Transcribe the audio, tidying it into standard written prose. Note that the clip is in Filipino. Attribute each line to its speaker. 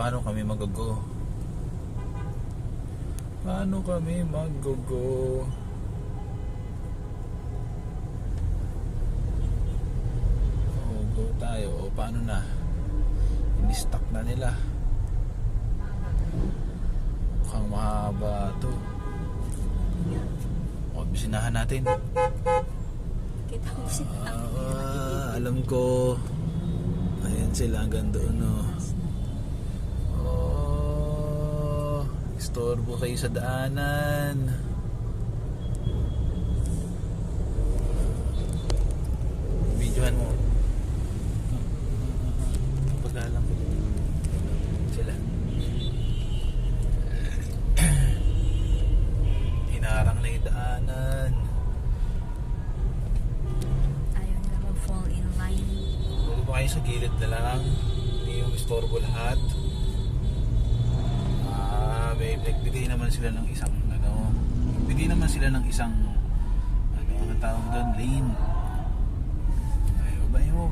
Speaker 1: paano kami mag-go? Paano kami mag-go? Go tayo. O paano na? In-stock na nila. Mukhang mahaba to. O, bisinahan natin.
Speaker 2: Kita mo sila.
Speaker 1: Alam ko. Ayan sila hanggang doon, no. Oh, istorbo kayo sa daanan. Videohan mo. Pagalang sila. Hinarang na yung daanan.
Speaker 2: Ayaw nila mag-fall in line.
Speaker 1: Pwede ba kayo sa gilid na lang? Hindi yung istorbo lahat. Bigay naman sila ng isang bigay naman sila ng isang ang tawag doon, lane. Ay, babae mo.